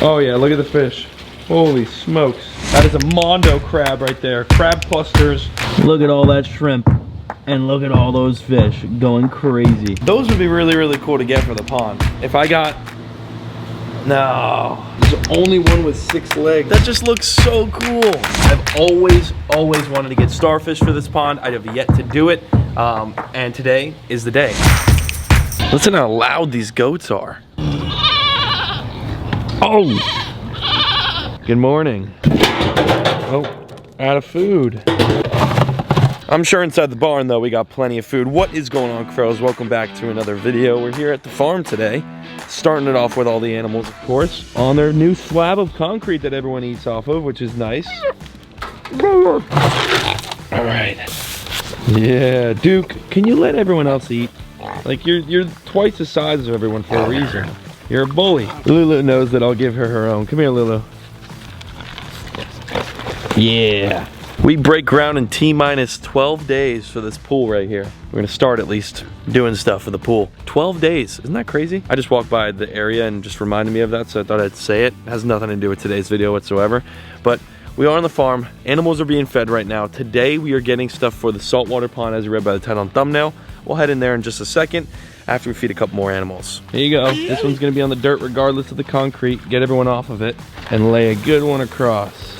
Oh yeah, look at the fish. Holy smokes. That is a Mondo crab right there. Crab clusters. Look at all that shrimp. And look at all those fish going crazy. Those would be really, really cool to get for the pond. If I got... No. There's only one with 6 legs. That just looks so cool. I've always wanted to get starfish for this pond. I have yet to do it. And today is the day. Listen how loud these goats are. Oh! Good morning. Oh, out of food. I'm sure inside the barn though we got plenty of food. What is going on, crows? Welcome back to another video. We're here at the farm today, starting it off with all the animals, of course, on their new slab of concrete that everyone eats off of, which is nice. All right. Yeah, Duke, can you let everyone else eat? Like you're twice the size of everyone for a reason. You're a bully. Lulu knows that I'll give her her own. Come here, Lulu. Yeah. We break ground in T-minus 12 days for this pool right here. We're gonna start at least doing stuff for the pool. 12 days, isn't that crazy? I just walked by the area and just reminded me of that, so I thought I'd say it. It has nothing to do with today's video whatsoever. But we are on the farm. Animals are being fed right now. Today we are getting stuff for the saltwater pond, as you read by the title and thumbnail. We'll head in there in just a second after we feed a couple more animals. Here you go. This one's gonna be on the dirt regardless of the concrete. Get everyone off of it and lay a good one across.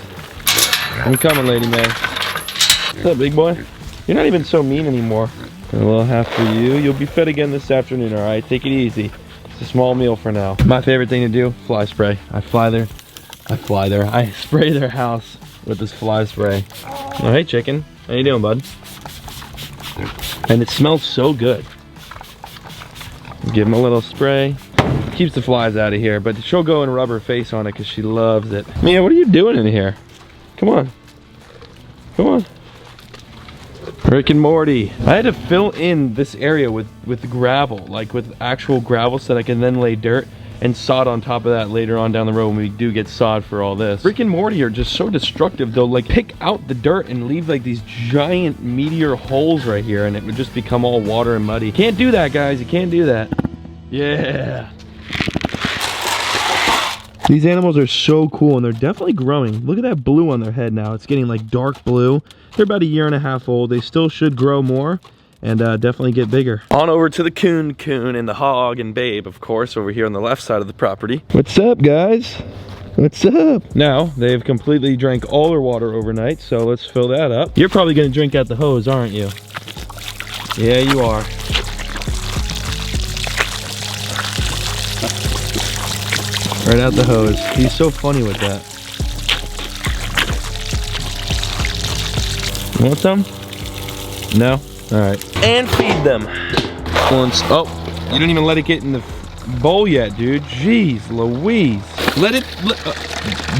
I'm coming, Lady May. What's up, big boy? You're not even so mean anymore. A little half for you. You'll be fed again this afternoon, all right? Take it easy. It's a small meal for now. My favorite thing to do, fly spray. I spray their house with this fly spray. Oh, hey, chicken. How you doing, bud? And it smells so good. Give him a little spray. Keeps the flies out of here, but she'll go and rub her face on it because she loves it. Mia, what are you doing in here? Come on. Come on. Rick and Morty. I had to fill in this area with gravel, like with actual gravel, so that I can then lay dirt and sod on top of that later on down the road when we do get sod for all this. Rick and Morty are just so destructive. They'll like pick out the dirt and leave like these giant meteor holes right here, and it would just become all water and muddy. Can't do that, guys. You can't do that. Yeah. These animals are so cool, and they're definitely growing. Look at that blue on their head now. It's getting like dark blue. They're about 1.5 years old. They still should grow more and definitely get bigger. On over to the coon and the hog and Babe, of course, over here on the left side of the property. What's up, guys? What's up? Now, they've completely drank all their water overnight, so let's fill that up. You're probably gonna drink out the hose, aren't you? Yeah, you are. Right out the hose. He's so funny with that. You want some? No? Alright. And feed them. Once. Oh, you didn't even let it get in the bowl yet, dude. Jeez Louise. Let it...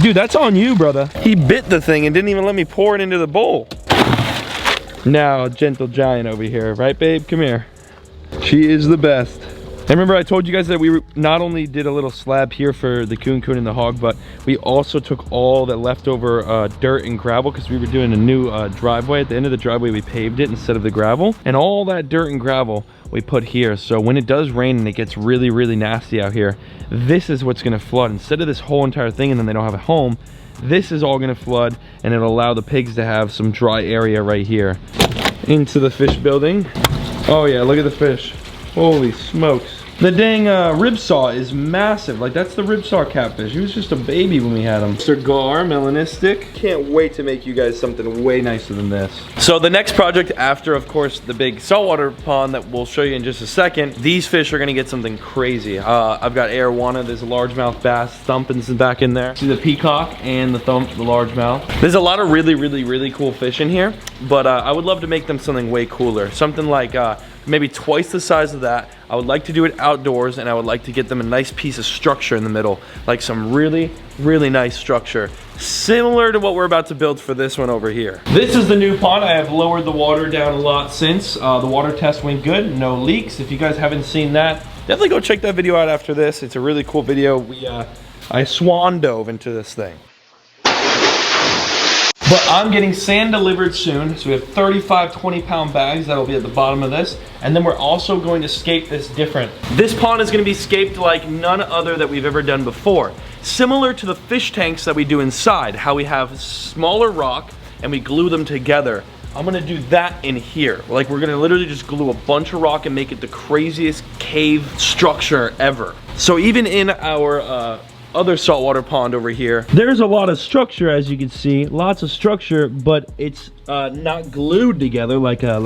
dude, that's on you, brother. He bit the thing and didn't even let me pour it into the bowl. Now, gentle giant over here. Right, babe? Come here. She is the best. And remember I told you guys that we not only did a little slab here for the coon and the hog, but we also took all that leftover dirt and gravel because we were doing a new driveway. At the end of the driveway, we paved it instead of the gravel. And all that dirt and gravel we put here. So when it does rain and it gets really, really nasty out here, this is what's gonna flood. Instead of this whole entire thing and then they don't have a home, this is all gonna flood and it'll allow the pigs to have some dry area right here. Into the fish building. Oh yeah, look at the fish. Holy smokes. The dang ribsaw is massive. Like, that's the ribsaw catfish. He was just a baby when we had him. Cigar, melanistic. Can't wait to make you guys something way nicer than this. So the next project after, of course, the big saltwater pond that we'll show you in just a second, these fish are gonna get something crazy. I've got arowana. There's a largemouth bass. Thumpin's back in there. See the peacock and the largemouth. There's a lot of really, really, really cool fish in here, but I would love to make them something way cooler. Something like maybe twice the size of that. I would like to do it outdoors, and I would like to get them a nice piece of structure in the middle, like some really, really nice structure, similar to what we're about to build for this one over here. This is the new pond. I have lowered the water down a lot since. The water test went good, no leaks. If you guys haven't seen that, definitely go check that video out after this. It's a really cool video. I swan dove into this thing. But I'm getting sand delivered soon. So we have 35 20-pound bags that'll be at the bottom of this. And then we're also going to scape this different. This pond is gonna be scaped like none other that we've ever done before. Similar to the fish tanks that we do inside, how we have smaller rock and we glue them together. I'm gonna do that in here. Like, we're gonna literally just glue a bunch of rock and make it the craziest cave structure ever. So even in our other saltwater pond over here, there's a lot of structure, as you can see, lots of structure, but it's not glued together like a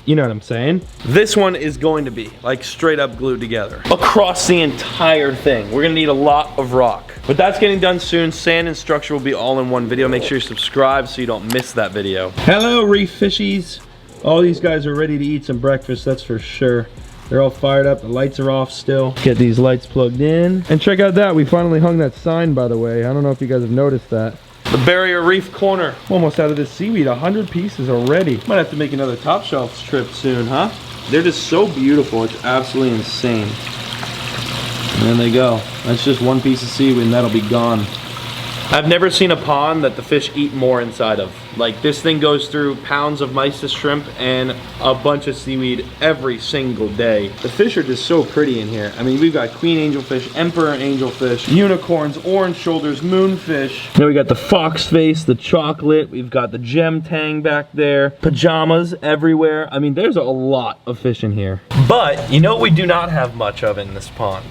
you know what I'm saying? This one is going to be like straight up glued together across the entire thing. We're gonna need a lot of rock, but that's getting done soon. Sand and structure will be all in one video. Make sure you subscribe so you don't miss that video. Hello, reef fishies. All these guys are ready to eat some breakfast, that's for sure. They're all fired up, the lights are off still. Get these lights plugged in. And check out that, we finally hung that sign, by the way. I don't know if you guys have noticed that. The Barrier Reef Corner. Almost out of this seaweed, 100 pieces already. Might have to make another top shelf trip soon, huh? They're just so beautiful, it's absolutely insane. And then they go. That's just one piece of seaweed and that'll be gone. I've never seen a pond that the fish eat more inside of. Like, this thing goes through pounds of mysis shrimp and a bunch of seaweed every single day. The fish are just so pretty in here. I mean, we've got queen angelfish, emperor angelfish, unicorns, orange shoulders, moonfish. Then we got the fox face, the chocolate. We've got the gem tang back there. Pajamas everywhere. I mean, there's a lot of fish in here. But, you know what we do not have much of in this pond?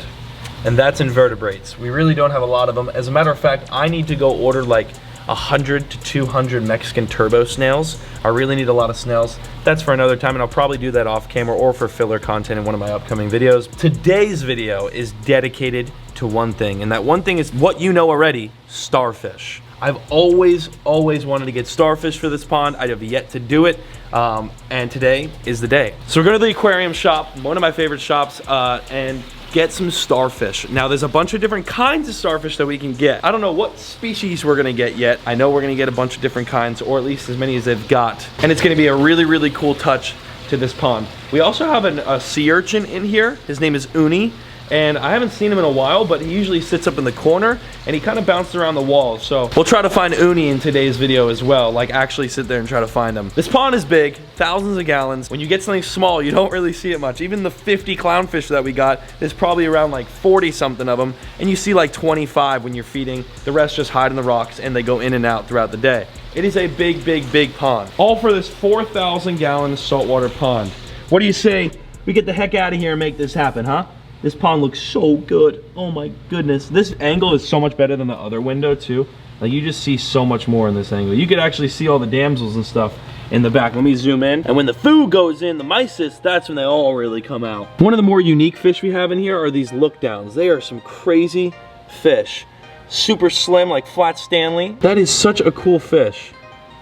And that's invertebrates. We really don't have a lot of them. As a matter of fact, I need to go order like 100 to 200 Mexican turbo snails. I really need a lot of snails. That's for another time, and I'll probably do that off camera or for filler content in one of my upcoming videos. Today's video is dedicated to one thing, and that one thing is what you know already, starfish. I've always wanted to get starfish for this pond. I have yet to do it, and today is the day. So we're going to the aquarium shop, one of my favorite shops, and get some starfish. Now, there's a bunch of different kinds of starfish that we can get. I don't know what species we're gonna get yet. I know we're gonna get a bunch of different kinds, or at least as many as they've got. And it's gonna be a really, really cool touch to this pond. We also have a sea urchin in here. His name is Uni. And I haven't seen him in a while, but he usually sits up in the corner and he kind of bounces around the walls. So we'll try to find Uni in today's video as well, like actually sit there and try to find him. This pond is big, thousands of gallons. When you get something small, you don't really see it much. Even the 50 clownfish that we got, there's probably around like 40 something of them. And you see like 25 when you're feeding. The rest just hide in the rocks and they go in and out throughout the day. It is a big, big, big pond. All for this 4,000 gallon saltwater pond. What do you say we get the heck out of here and make this happen, huh? This pond looks so good. Oh my goodness. This angle is so much better than the other window too. Like, you just see so much more in this angle. You could actually see all the damsels and stuff in the back. Let me zoom in. And when the food goes in, the mysis, that's when they all really come out. One of the more unique fish we have in here are these look downs. They are some crazy fish. Super slim, like Flat Stanley. That is such a cool fish.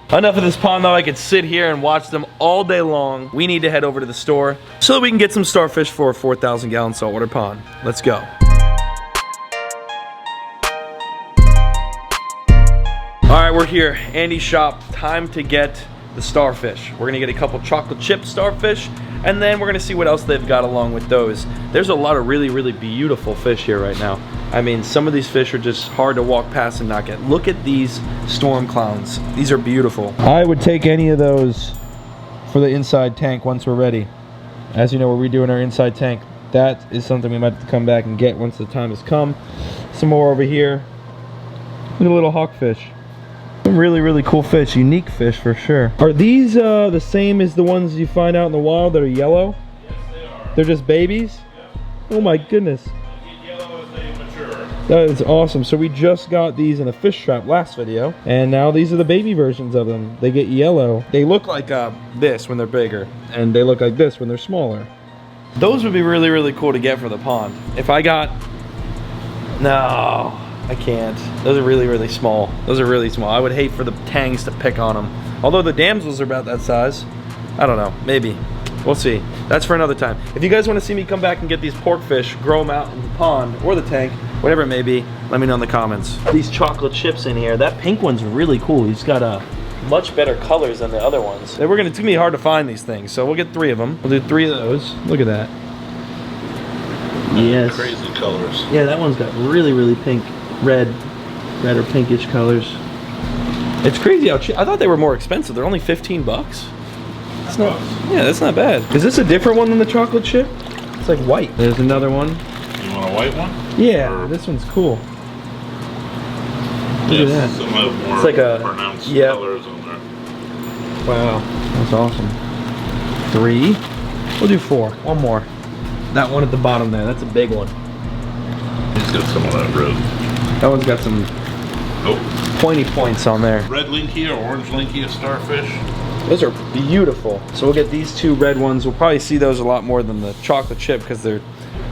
Enough of this pond though, I could sit here and watch them all day long. We need to head over to the store so that we can get some starfish for a 4,000 gallon saltwater pond. Let's go. All right, we're here, Andy's shop. Time to get the starfish. We're gonna get a couple chocolate chip starfish, and then we're gonna see what else they've got along with those. There's a lot of really, really beautiful fish here right now. I mean, some of these fish are just hard to walk past and not get. Look at these storm clowns. These are beautiful. I would take any of those for the inside tank once we're ready. As you know, we're redoing our inside tank. That is something we might have to come back and get once the time has come. Some more over here. Look at a little hawkfish. Some really, really cool fish, unique fish for sure. Are these the same as the ones you find out in the wild that are yellow? Yes, they are. They're just babies? Yeah. Oh my goodness. They get yellow as they mature. That is awesome. So we just got these in a fish trap last video, and now these are the baby versions of them. They get yellow. They look like this when they're bigger, and they look like this when they're smaller. Those would be really, really cool to get for the pond. If I got... No. I can't. Those are really, really small. Those are really small. I would hate for the tangs to pick on them. Although the damsels are about that size. I don't know. Maybe. We'll see. That's for another time. If you guys want to see me come back and get these porkfish, grow them out in the pond or the tank, whatever it may be, let me know in the comments. These chocolate chips in here. That pink one's really cool. He's got much better colors than the other ones. It's gonna be hard to find these things, so we'll get 3 of them. We'll do 3 of those. Look at that. Yes. Crazy colors. Yeah, that one's got really, really pink, red or pinkish colors. It's crazy how cheap. I thought they were more expensive. They're only 15 bucks. That's not. Yeah, that's not bad. Is this a different one than the chocolate chip? It's like white. There's another one. You want a white one? Yeah, this one's cool. Look at that. Some of the more It's like a- pronounced yeah. colors on there. Wow, that's awesome. 3. We'll do 4. One more. That one at the bottom there. That's a big one. It's got some of that red. That one's got some Oh, pointy points on there. red linky or orange linky of starfish. Those are beautiful. So we'll get these 2 red ones. We'll probably see those a lot more than the chocolate chip because they're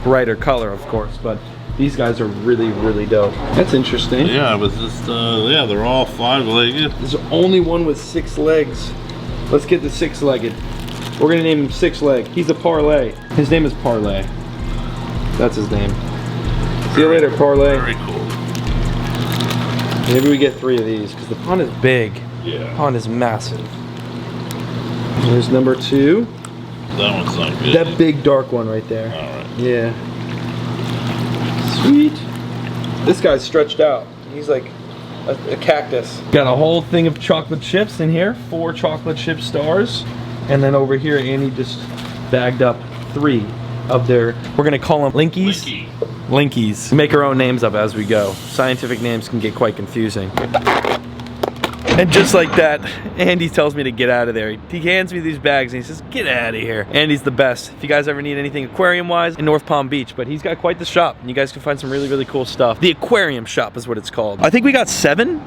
brighter color, of course. But these guys are really, really dope. That's interesting. Yeah, it was just, yeah, they're all 5-legged. There's only one with 6 legs. Let's get the 6-legged. We're gonna name him 6-leg. He's a parlay. His name is Parlay. That's his name. See you later, Parlay. Very cool. Maybe we get 3 of these because the pond is big. Yeah. The pond is massive. There's number 2. That one's not good. That big dark one right there. Alright. Yeah. Sweet. This guy's stretched out. He's like a cactus. Got a whole thing of chocolate chips in here. 4 chocolate chip stars. And then over here, Andy just bagged up 3 of their, we're gonna call them Linkies. Linky. Linkies. We make our own names up as we go. Scientific names can get quite confusing. And just like that, Andy tells me to get out of there. He hands me these bags and he says, get out of here. Andy's the best. If you guys ever need anything aquarium-wise, in North Palm Beach, but he's got quite the shop and you guys can find some really, really cool stuff. The aquarium shop is what it's called. I think we got 7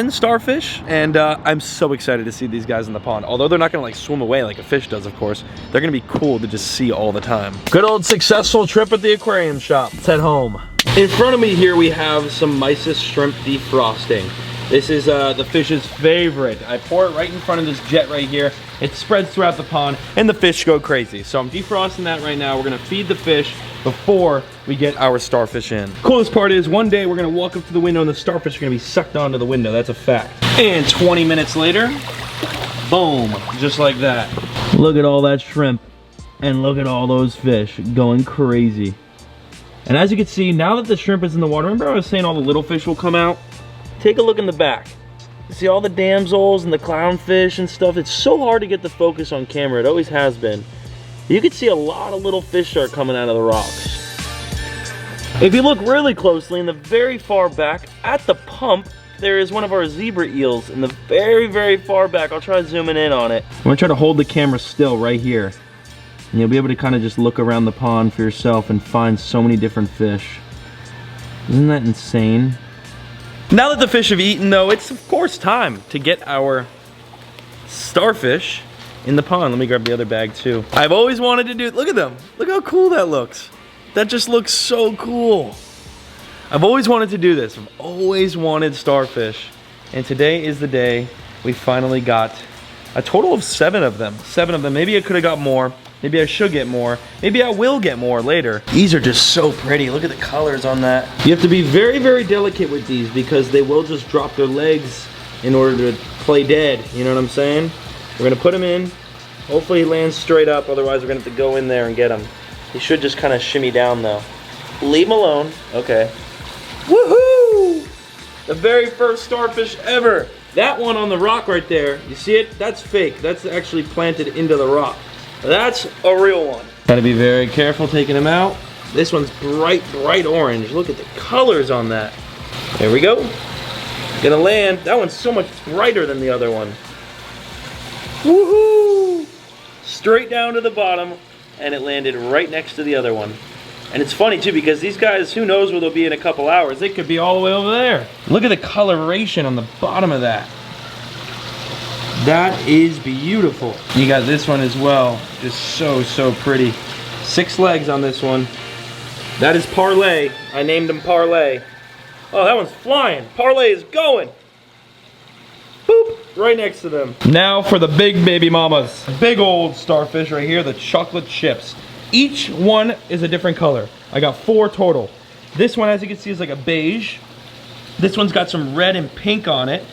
starfish, and I'm so excited to see these guys in the pond. Although they're not gonna like swim away like a fish does, of course. They're gonna be cool to just see all the time. Good old successful trip at the aquarium shop. Let's head home. In front of me here, we have some mysis shrimp defrosting. This is the fish's favorite. I pour it right in front of this jet right here. It spreads throughout the pond and the fish go crazy. So I'm defrosting that right now. We're gonna feed the fish before we get our starfish in. Coolest part is one day we're gonna walk up to the window and the starfish are gonna be sucked onto the window. That's a fact. And 20 minutes later, boom, just like that. Look at all that shrimp and look at all those fish going crazy. And as you can see, now that the shrimp is in the water, remember I was saying all the little fish will come out? Take a look in the back. See all the damsels and the clownfish and stuff? It's so hard to get the focus on camera. It always has been. You can see a lot of little fish are coming out of the rocks. If you look really closely in the very far back, at the pump, there is one of our zebra eels in the very, very far back. I'll try zooming in on it. I'm gonna try to hold the camera still right here. And you'll be able to kind of just look around the pond for yourself and find so many different fish. Isn't that insane? Now that the fish have eaten though, it's of course time to get our starfish in the pond. Let me grab the other bag too. I've always wanted to do, look at them. Look how cool that looks. That just looks so cool. I've always wanted to do this. I've always wanted starfish. And today is the day we finally got a total of 7 of them. 7 of them. Maybe I could have got more. Maybe I should get more. Maybe I will get more later. These are just so pretty. Look at the colors on that. You have to be very, very delicate with these because they will just drop their legs in order to play dead. You know what I'm saying? We're gonna put him in. Hopefully he lands straight up. Otherwise we're gonna have to go in there and get him. He should just kind of shimmy down though. Leave him alone. Okay. Woohoo! The very first starfish ever. That one on the rock right there. You see it? That's fake. That's actually planted into the rock. That's a real one. Gotta be very careful taking them out. This one's bright, bright orange. Look at the colors on that. There we go. Gonna land. That one's so much brighter than the other one. Woohoo! Straight down to the bottom, and it landed right next to the other one. And it's funny too because these guys, who knows where they'll be in a couple hours. They could be all the way over there. Look at the coloration on the bottom of that. That is beautiful. You got this one as well. Just so, so pretty. 6 legs on this one. That is Parlay. I named him Parlay. Oh, that one's flying. Parlay is going. Boop, right next to them. Now for the big baby mamas. Big old starfish right here, the chocolate chips. Each one is a different color. I got 4 total. This one, as you can see, is like a beige. This one's got some red and pink on it.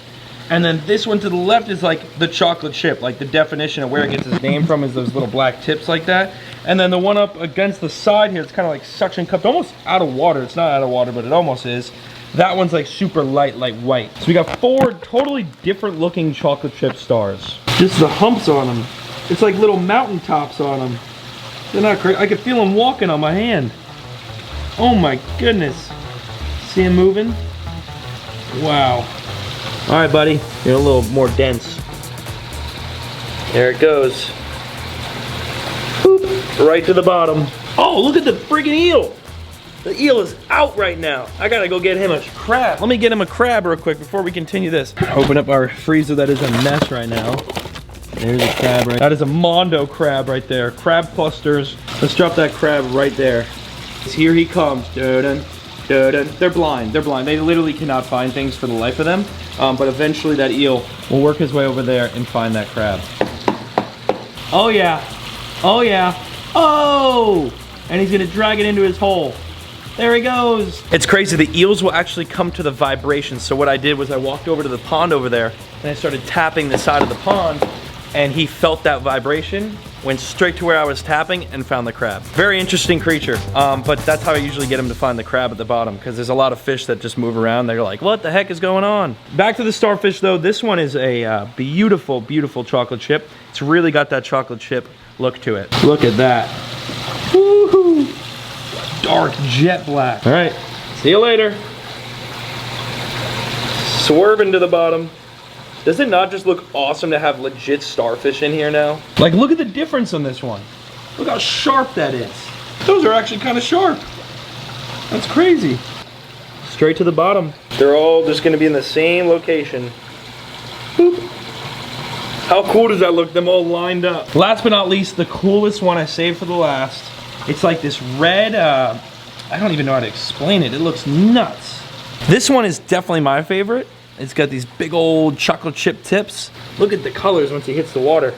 And then this one to the left is like the chocolate chip, like the definition of where it gets its name from is those little black tips like that. And then the one up against the side here, it's kind of like suction cupped, almost out of water. It's not out of water, but it almost is. That one's like super light, like white. So we got 4 totally different looking chocolate chip stars. Just the humps on them. It's like little mountain tops on them. They're not crazy. I could feel them walking on my hand. Oh my goodness. See him moving? Wow. All right, buddy. You're a little more dense. There it goes. Boop. Right to the bottom. Oh, look at the friggin' eel. The eel is out right now. I gotta go get him a crab. Let me get him a crab real quick before we continue this. Open up our freezer that is a mess right now. There's a crab right. That is a Mondo crab right there. Crab clusters. Let's drop that crab right there. Here he comes. Dun-dun, dun-dun. They're blind. They're blind. They literally cannot find things for the life of them. But eventually that eel will work his way over there and find that crab. Oh yeah. Oh yeah. Oh! And he's gonna drag it into his hole. There he goes. It's crazy, the eels will actually come to the vibration. So what I did was I walked over to the pond over there and I started tapping the side of the pond and he felt that vibration, went straight to where I was tapping and found the crab. Very interesting creature, but that's how I usually get him to find the crab at the bottom because there's a lot of fish that just move around. They're like, what the heck is going on? Back to the starfish though, this one is a beautiful, beautiful chocolate chip. It's really got that chocolate chip look to it. Look at that. Woohoo! Dark jet black. All right, see you later. Swerving to the bottom. Does it not just look awesome to have legit starfish in here now? Like, look at the difference on this one. Look how sharp that is. Those are actually kind of sharp. That's crazy. Straight to the bottom. They're all just gonna be in the same location. Boop. How cool does that look? Them all lined up. Last but not least, the coolest one I saved for the last. It's like this red, I don't even know how to explain it. It looks nuts. This one is definitely my favorite. It's got these big old chocolate chip tips. Look at the colors once he hits the water.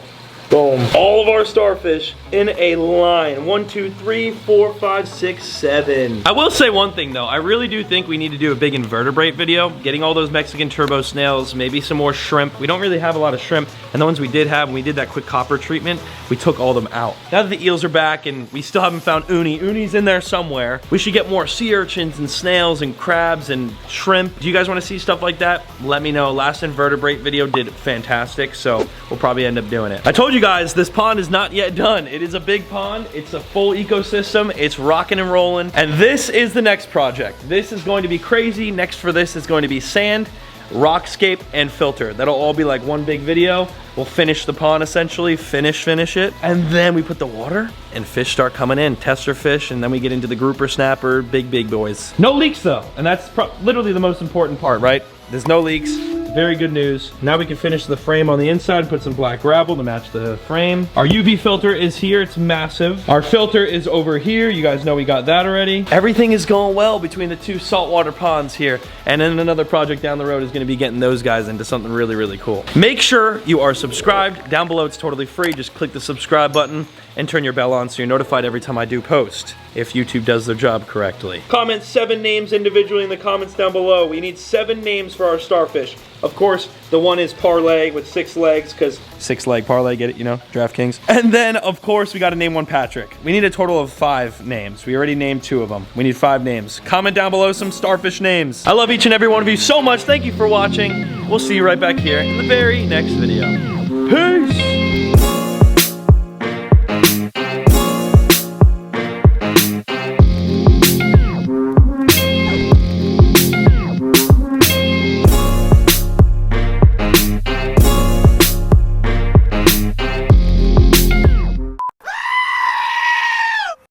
Boom. All of our starfish in a line. 1, 2, 3, 4, 5, 6, 7. I will say one thing though. I really do think we need to do a big invertebrate video. Getting all those Mexican turbo snails, maybe some more shrimp. We don't really have a lot of shrimp. And the ones we did have, when we did that quick copper treatment, we took all them out. Now that the eels are back and we still haven't found uni. Uni's in there somewhere. We should get more sea urchins and snails and crabs and shrimp. Do you guys want to see stuff like that? Let me know. Last invertebrate video did fantastic, so we'll probably end up doing it. I told you guys, this pond is not yet done. It is a big pond. It's a full ecosystem. It's rocking and rolling. And this is the next project. This is going to be crazy. Next for this is going to be sand, rockscape, and filter. That'll all be like one big video. We'll finish the pond essentially, finish it. And then we put the water and fish start coming in, tester fish, and then we get into the grouper snapper, big boys. No leaks though, and that's literally the most important part, right? There's no leaks. Very good news. Now we can finish the frame on the inside, put some black gravel to match the frame. Our UV filter is here, it's massive. Our filter is over here. You guys know we got that already. Everything is going well between the 2 saltwater ponds here. And then another project down the road is gonna be getting those guys into something really, really cool. Make sure you are subscribed. Down below, it's totally free. Just click the subscribe button and turn your bell on so you're notified every time I do post, if YouTube does their job correctly. Comment 7 names individually in the comments down below. We need 7 names for our starfish. Of course, the one is Parlay with 6 legs, because 6-leg parlay, get it, you know, DraftKings. And then, of course, we gotta name one Patrick. We need a total of 5 names. We already named 2 of them. We need 5 names. Comment down below some starfish names. I love each and every one of you so much. Thank you for watching. We'll see you right back here in the very next video.